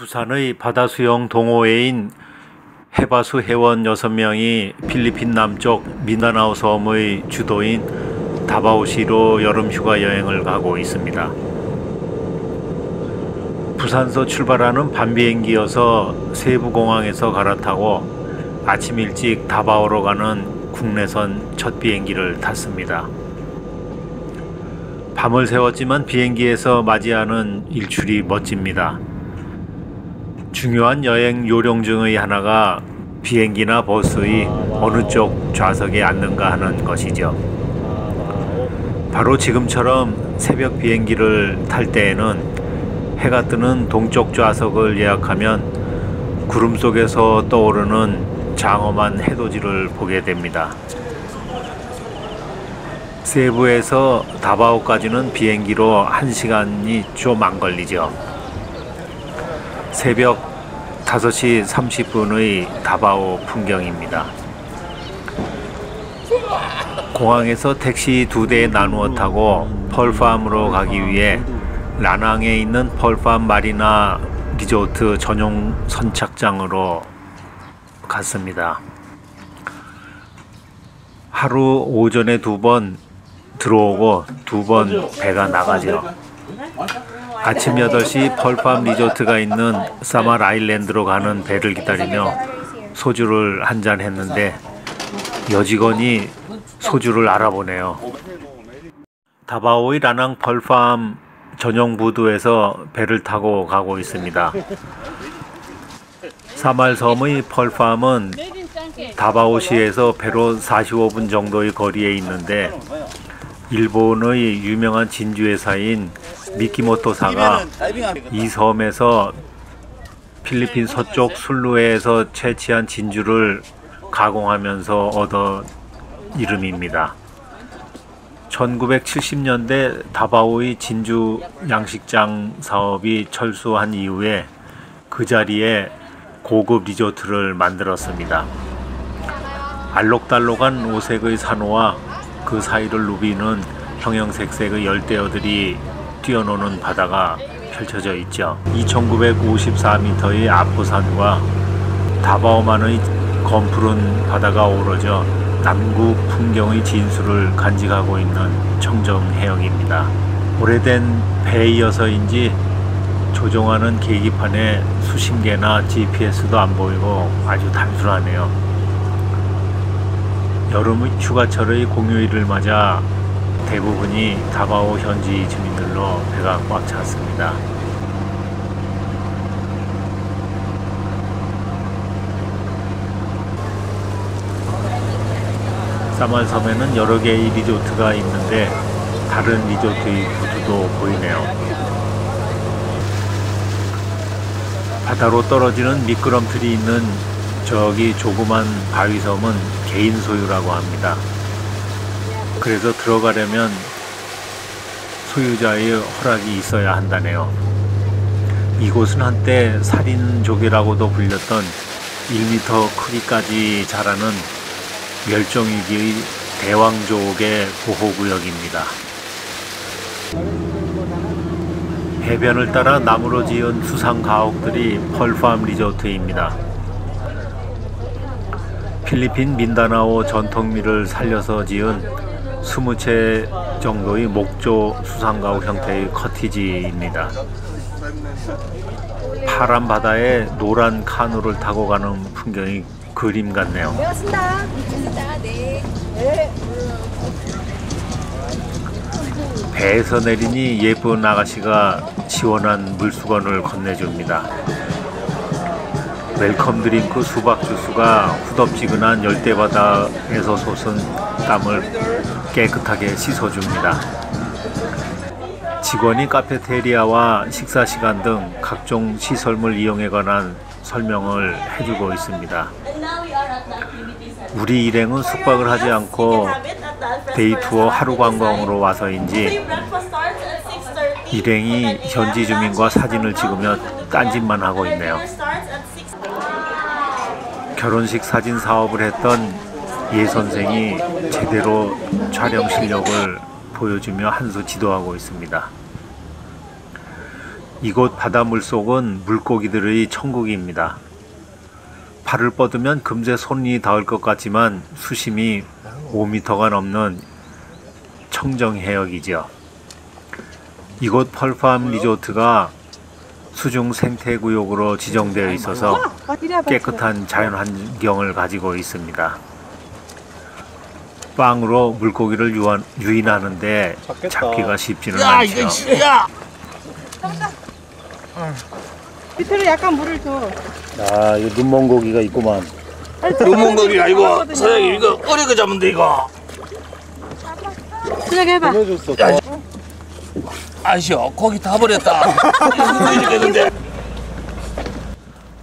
부산의 바다수영 동호회인 해바수 회원 6명이 필리핀 남쪽 민다나오 섬의 주도인 다바오시로 여름휴가 여행을 가고 있습니다. 부산서 출발하는 밤비행기여서 세부공항에서 갈아타고 아침 일찍 다바오로 가는 국내선 첫 비행기를 탔습니다. 밤을 새웠지만 비행기에서 맞이하는 일출이 멋집니다. 중요한 여행 요령 중의 하나가 비행기나 버스의 어느 쪽 좌석에 앉는가 하는 것이죠. 바로 지금처럼 새벽 비행기를 탈 때에는 해가 뜨는 동쪽 좌석을 예약하면 구름 속에서 떠오르는 장엄한 해돋이를 보게 됩니다. 세부에서 다바오까지는 비행기로 1시간이 좀 안 걸리죠. 새벽 5시 30분의 다바오 풍경입니다. 공항에서 택시 2대에 나누어 타고 펄팜으로 가기 위해 라낭에 있는 펄팜 마리나 리조트 전용 선착장으로 갔습니다. 하루 오전에 2번 들어오고 2번 배가 나가죠. 아침 8시 펄팜 리조트가 있는 사말 아일랜드로 가는 배를 기다리며 소주를 한잔 했는데 여직원이 소주를 알아보네요. 다바오의 라낭 펄팜 전용 부두에서 배를 타고 가고 있습니다. 사말 섬의 펄팜은 다바오시에서 배로 45분 정도의 거리에 있는데 일본의 유명한 진주회사인 미키모토사가 이 섬에서 필리핀 서쪽 술루에서 채취한 진주를 가공하면서 얻은 이름입니다. 1970년대 다바오의 진주 양식장 사업이 철수한 이후에 그 자리에 고급 리조트를 만들었습니다. 알록달록한 오색의 산호와 그 사이를 누비는 형형색색의 열대어들이 뛰어노는 바다가 펼쳐져 있죠. 2954m의 아포산과 다바오만의 검푸른 바다가 어우러져 남국 풍경의 진수를 간직하고 있는 청정해역입니다. 오래된 배이어서인지 조종하는 계기판에 수신계나 GPS도 안 보이고 아주 단순하네요. 여름 휴가철의 공휴일을 맞아 대부분이 다바오 현지 주민들로 배가 꽉 찼습니다. 사말 섬에는 여러 개의 리조트가 있는데 다른 리조트의 부두도 보이네요. 바다로 떨어지는 미끄럼틀이 있는 저기 조그만 바위섬은 개인 소유라고 합니다. 그래서 들어가려면 소유자의 허락이 있어야 한다네요. 이곳은 한때 살인조개라고도 불렸던 1m 크기까지 자라는 멸종위기의 대왕조개 보호구역입니다. 해변을 따라 나무로 지은 수상 가옥들이 펄팜 리조트입니다. 필리핀 민다나오 전통미를 살려서 지은 20채 정도의 목조 수상가옥 형태의 커티지입니다. 파란 바다에 노란 카누를 타고 가는 풍경이 그림 같네요. 배에서 내리니 예쁜 아가씨가 시원한 물수건을 건네줍니다. 웰컴 드링크 수박 주스가 후덥지근한 열대바다에서 솟은 땀을 깨끗하게 씻어줍니다. 직원이 카페테리아와 식사 시간 등 각종 시설물 이용에 관한 설명을 해주고 있습니다. 우리 일행은 숙박을 하지 않고 데이투어 하루 관광으로 와서인지 일행이 현지 주민과 사진을 찍으며 딴짓만 하고 있네요. 결혼식 사진 사업을 했던 예 선생이 제대로 촬영 실력을 보여주며 한 수 지도하고 있습니다. 이곳 바다 물속은 물고기들의 천국입니다. 발을 뻗으면 금세 손이 닿을 것 같지만 수심이 5m가 넘는 청정해역이죠. 이곳 펄팜 리조트가 수중 생태구역으로 지정되어 있어서 깨끗한 자연 환경을 가지고 있습니다. 빵으로 물고기를 유인하는데 잡기가 쉽지는 않죠. 밑으로 약간 물을 줘. 아, 이거 눈먼 고기가 있구만. 눈먼 고기야 이거. 사장님 이거 어리게 잡으면 돼 이거. 그냥 해봐. 아시오 고기 다 버렸다.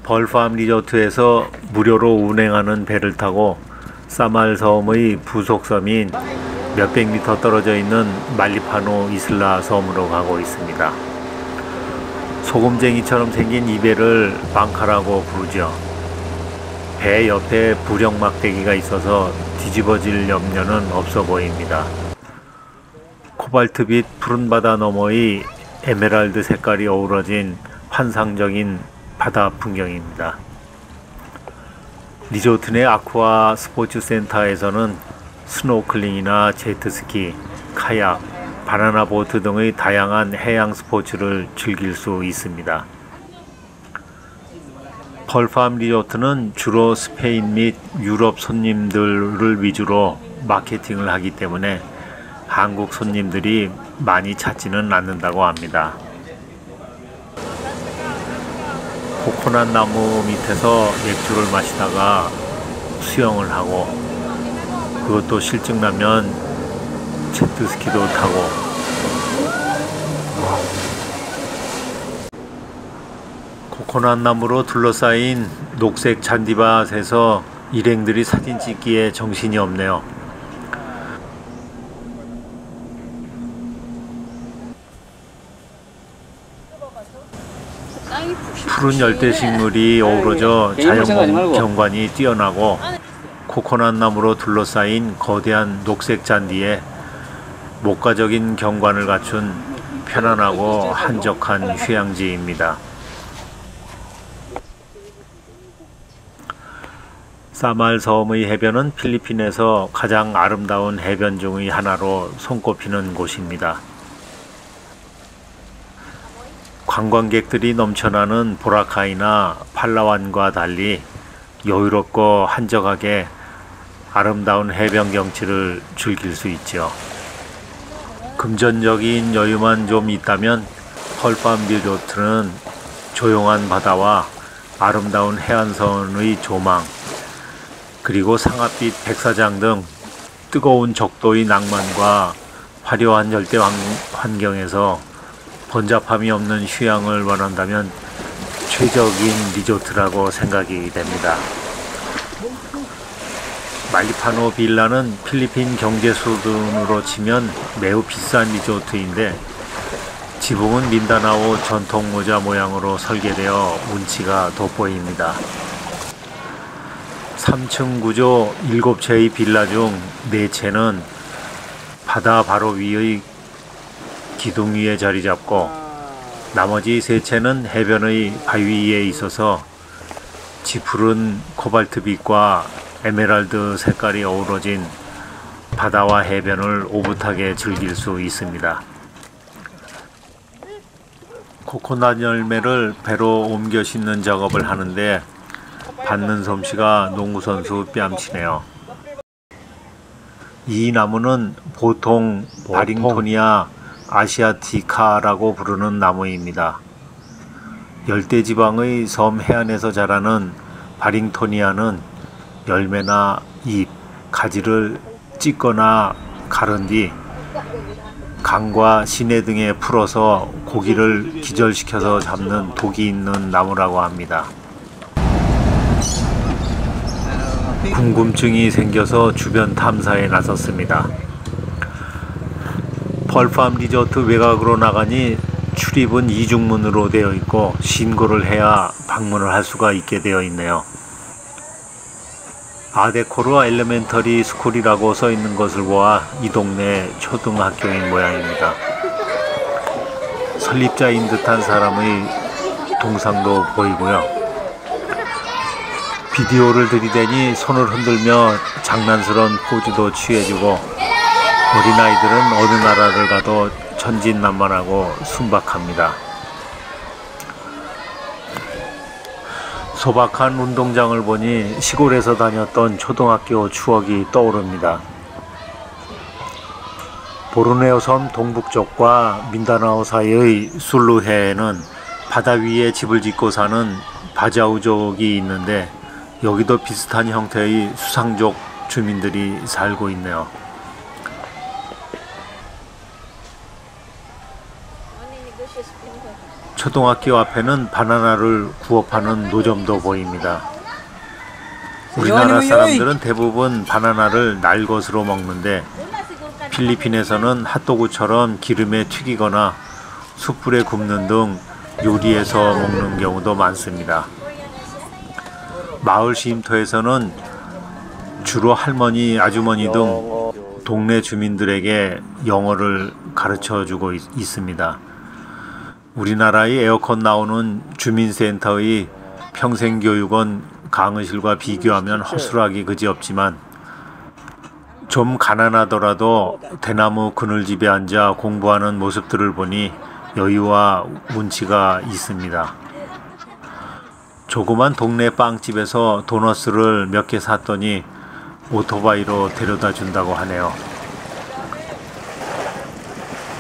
벌팜 리조트에서 무료로 운행하는 배를 타고 사말 섬의 부속섬인 몇백 미터 떨어져 있는 말리파노 이슬라 섬으로 가고 있습니다. 소금쟁이처럼 생긴 이 배를 방카라고 부르죠. 배 옆에 부력 막대기가 있어서 뒤집어질 염려는 없어 보입니다. 코발트빛 푸른 바다 너머의 에메랄드 색깔이 어우러진 환상적인 바다 풍경입니다. 리조트 내 아쿠아 스포츠 센터에서는 스노클링이나 제트스키, 카약, 바나나 보트 등의 다양한 해양 스포츠를 즐길 수 있습니다. 펄팜 리조트는 주로 스페인 및 유럽 손님들을 위주로 마케팅을 하기 때문에 한국 손님들이 많이 찾지는 않는다고 합니다. 코코넛 나무 밑에서 맥주를 마시다가 수영을 하고 그것도 실증나면 제트스키도 타고 코코넛 나무로 둘러싸인 녹색 잔디밭에서 일행들이 사진 찍기에 정신이 없네요. 푸른 열대식물이 어우러져 자연 경관이 뛰어나고 코코넛 나무로 둘러싸인 거대한 녹색 잔디에 목가적인 경관을 갖춘 편안하고 한적한 휴양지입니다. 사말 섬의 해변은 필리핀에서 가장 아름다운 해변 중의 하나로 손꼽히는 곳입니다. 관광객들이 넘쳐나는 보라카이나 팔라완과 달리 여유롭고 한적하게 아름다운 해변 경치를 즐길 수 있죠. 금전적인 여유만 좀 있다면 펄팜 리조트는 조용한 바다와 아름다운 해안선의 조망, 그리고 상아빛 백사장 등 뜨거운 적도의 낭만과 화려한 절대 환경에서 번잡함이 없는 휴양을 원한다면 최적인 리조트라고 생각이 됩니다. 말리파노 빌라는 필리핀 경제 수준으로 치면 매우 비싼 리조트인데 지붕은 민다나오 전통 모자 모양으로 설계되어 운치가 돋보입니다. 3층 구조 7채의 빌라 중 4채는 바다 바로 위의 기둥 위에 자리 잡고 나머지 3채는 해변의 바위 위에 있어서 짙은 코발트빛과 에메랄드 색깔이 어우러진 바다와 해변을 오붓하게 즐길 수 있습니다. 코코넛 열매를 배로 옮겨 싣는 작업을 하는데 받는 솜씨가 농구선수 뺨치네요. 이 나무는 보통 바링토니아 아시아티카라고 부르는 나무입니다. 열대지방의 섬 해안에서 자라는 바링토니아는 열매나 잎, 가지를 찢거나 가른 뒤 강과 시내 등에 풀어서 고기를 기절시켜서 잡는 독이 있는 나무라고 합니다. 궁금증이 생겨서 주변 탐사에 나섰습니다. 펄팜 리조트 외곽으로 나가니 출입은 이중문으로 되어 있고 신고를 해야 방문을 할 수가 있게 되어 있네요. 아데코르 엘레멘터리 스쿨이라고 써 있는 것을 보아 이 동네 초등학교인 모양입니다. 설립자인 듯한 사람의 동상도 보이고요. 비디오를 들이대니 손을 흔들며 장난스러운 포즈도 취해주고 어린아이들은 어느 나라를 가도 천진난만하고 순박합니다. 소박한 운동장을 보니 시골에서 다녔던 초등학교 추억이 떠오릅니다. 보르네오 섬 동북쪽과 민다나오 사이의 술루해에는 바다 위에 집을 짓고 사는 바자우족이 있는데 여기도 비슷한 형태의 수상족 주민들이 살고 있네요. 초등학교 앞에는 바나나를 구워 파는 노점도 보입니다. 우리나라 사람들은 대부분 바나나를 날 것으로 먹는데 필리핀에서는 핫도그처럼 기름에 튀기거나 숯불에 굽는 등 요리해서 먹는 경우도 많습니다. 마을 쉼터에서는 주로 할머니, 아주머니 등 동네 주민들에게 영어를 가르쳐주고 있습니다. 우리나라의 에어컨 나오는 주민센터의 평생교육원 강의실과 비교하면 허술하기 그지없지만 좀 가난하더라도 대나무 그늘집에 앉아 공부하는 모습들을 보니 여유와 운치가 있습니다. 조그만 동네 빵집에서 도너스를 몇 개 샀더니 오토바이로 데려다 준다고 하네요.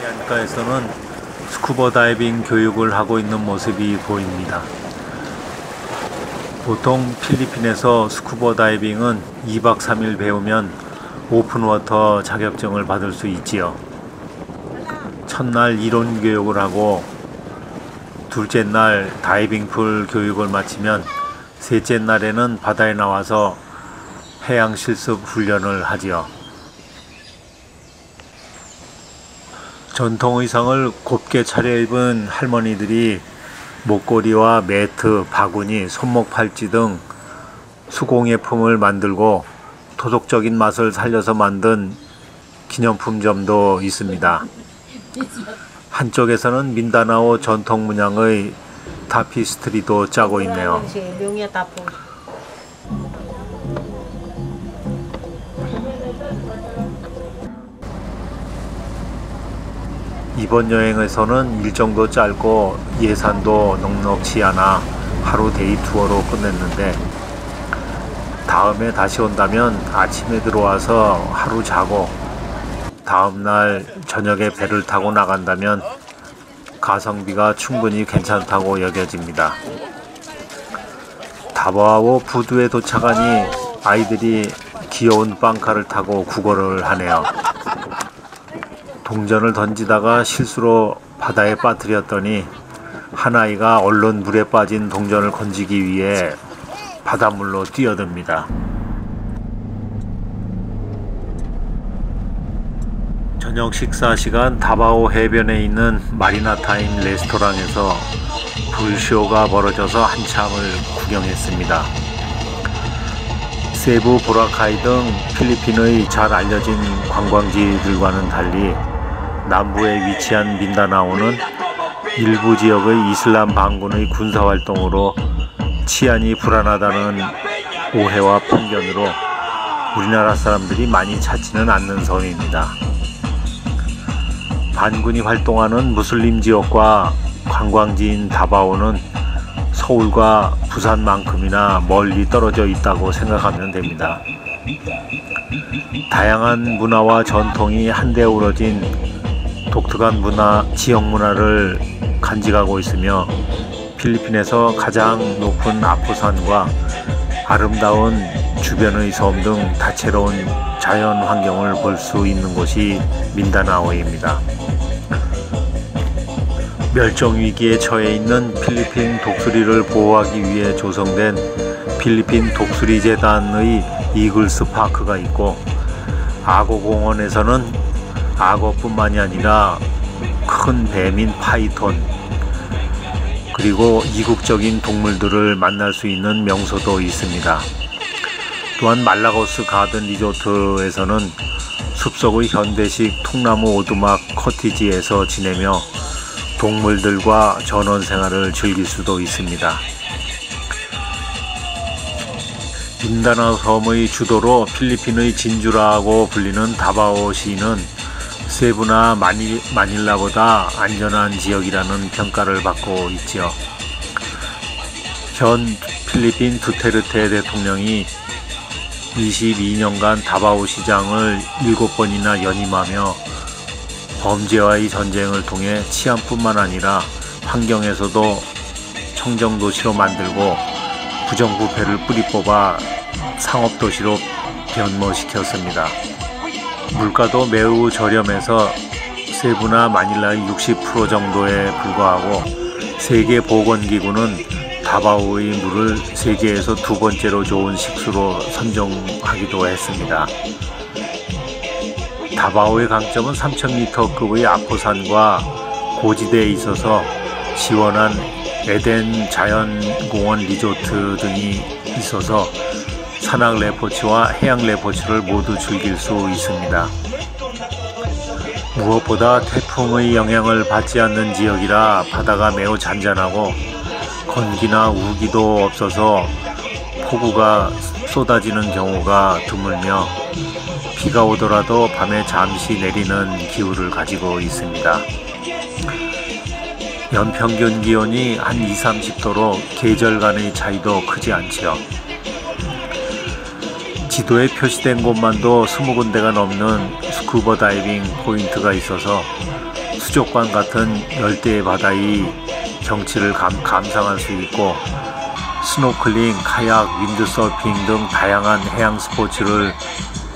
해안가에서는 스쿠버 다이빙 교육을 하고 있는 모습이 보입니다. 보통 필리핀에서 스쿠버 다이빙은 2박 3일 배우면 오픈워터 자격증을 받을 수 있지요. 첫날 이론 교육을 하고 둘째 날 다이빙풀 교육을 마치면 셋째 날에는 바다에 나와서 해양 실습 훈련을 하지요. 전통 의상을 곱게 차려입은 할머니들이 목걸이와 매트, 바구니, 손목 팔찌 등 수공예품을 만들고 토속적인 맛을 살려서 만든 기념품점도 있습니다. 한쪽에서는 민다나오 전통 문양의 타피스트리도 짜고 있네요. 이번 여행에서는 일정도 짧고 예산도 넉넉치 않아 하루 데이 투어로 끝냈는데 다음에 다시 온다면 아침에 들어와서 하루 자고 다음날 저녁에 배를 타고 나간다면 가성비가 충분히 괜찮다고 여겨집니다. 다바오 부두에 도착하니 아이들이 귀여운 빵카를 타고 구걸을 하네요. 동전을 던지다가 실수로 바다에 빠뜨렸더니 한 아이가 얼른 물에 빠진 동전을 건지기 위해 바닷물로 뛰어듭니다. 저녁 식사 시간 다바오 해변에 있는 마리나타임 레스토랑에서 불쇼가 벌어져서 한참을 구경했습니다. 세부, 보라카이 등 필리핀의 잘 알려진 관광지들과는 달리 남부에 위치한 민다나오는 일부 지역의 이슬람 반군의 군사활동으로 치안이 불안하다는 오해와 편견으로 우리나라 사람들이 많이 찾지는 않는 섬입니다. 반군이 활동하는 무슬림 지역과 관광지인 다바오는 서울과 부산만큼이나 멀리 떨어져 있다고 생각하면 됩니다. 다양한 문화와 전통이 한데 어우러진 독특한 지역 문화를 간직하고 있으며 필리핀에서 가장 높은 아푸산과 아름다운 주변의 섬 등 다채로운 자연 환경을 볼 수 있는 곳이 민다나오입니다. 멸종 위기에 처해 있는 필리핀 독수리를 보호하기 위해 조성된 필리핀 독수리 재단의 이글스 파크가 있고 악어공원에서는 악어뿐만이 아니라 큰 뱀인 파이톤 그리고 이국적인 동물들을 만날 수 있는 명소도 있습니다. 또한 말라고스 가든 리조트에서는 숲속의 현대식 통나무 오두막 커티지에서 지내며 동물들과 전원 생활을 즐길 수도 있습니다. 민다나오 섬의 주도로 필리핀의 진주라고 불리는 다바오시는 세부나 마닐라보다 안전한 지역이라는 평가를 받고 있죠. 현 필리핀 두테르테 대통령이 22년간 다바오 시장을 7번이나 연임하며 범죄와의 전쟁을 통해 치안뿐만 아니라 환경에서도 청정도시로 만들고 부정부패를 뿌리 뽑아 상업도시로 변모시켰습니다. 물가도 매우 저렴해서 세부나 마닐라의 60% 정도에 불과하고 세계보건기구는 다바오의 물을 세계에서 2번째로 좋은 식수로 선정하기도 했습니다. 다바오의 강점은 3000m급의 아포산과 고지대에 있어서 시원한 에덴 자연공원 리조트 등이 있어서 산악 레포츠와 해양 레포츠를 모두 즐길 수 있습니다. 무엇보다 태풍의 영향을 받지 않는 지역이라 바다가 매우 잔잔하고 건기나 우기도 없어서 폭우가 쏟아지는 경우가 드물며 비가 오더라도 밤에 잠시 내리는 기후를 가지고 있습니다. 연평균 기온이 한 20-30도로 계절 간의 차이도 크지 않지요. 지도에 표시된 곳만도 20군데가 넘는 스쿠버 다이빙 포인트가 있어서 수족관 같은 열대의 바다의 경치를 감상할 수 있고 스노클링, 카약, 윈드서핑 등 다양한 해양 스포츠를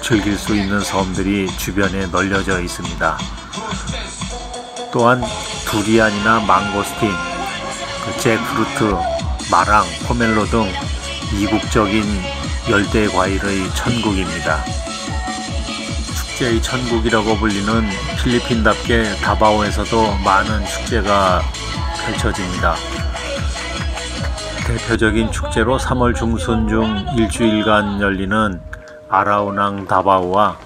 즐길 수 있는 섬들이 주변에 널려져 있습니다. 또한 두리안이나 망고스틴, 잭프루트, 마랑, 포멜로 등 이국적인 열대 과일의 천국입니다. 축제의 천국이라고 불리는 필리핀답게 다바오에서도 많은 축제가 펼쳐집니다. 대표적인 축제로 3월 중순 중 일주일간 열리는 아라우낭 다바오와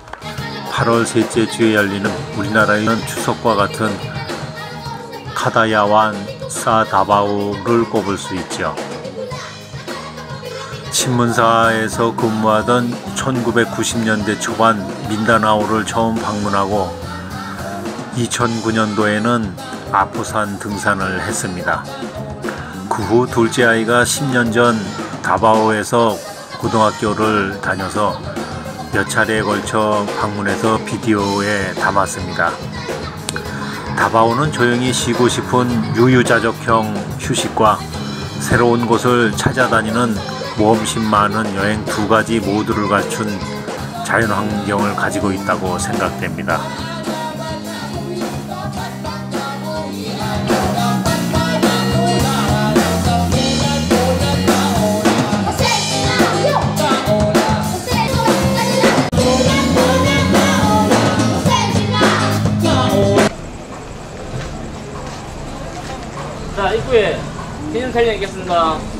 8월 셋째 주에 열리는 우리나라에는 추석과 같은 카다야완 사 다바오를 꼽을 수 있죠. 신문사에서 근무하던 1990년대 초반 민다나오를 처음 방문하고 2009년도에는 아포산 등산을 했습니다. 그 후 둘째 아이가 10년 전 다바오에서 고등학교를 다녀서 몇 차례에 걸쳐 방문해서 비디오에 담았습니다. 다바오는 조용히 쉬고 싶은 유유자적형 휴식과 새로운 곳을 찾아다니는 모험심 많은 여행 두 가지 모두를 갖춘 자연환경을 가지고 있다고 생각됩니다. 자, 입구에 기념 사진 있겠습니다.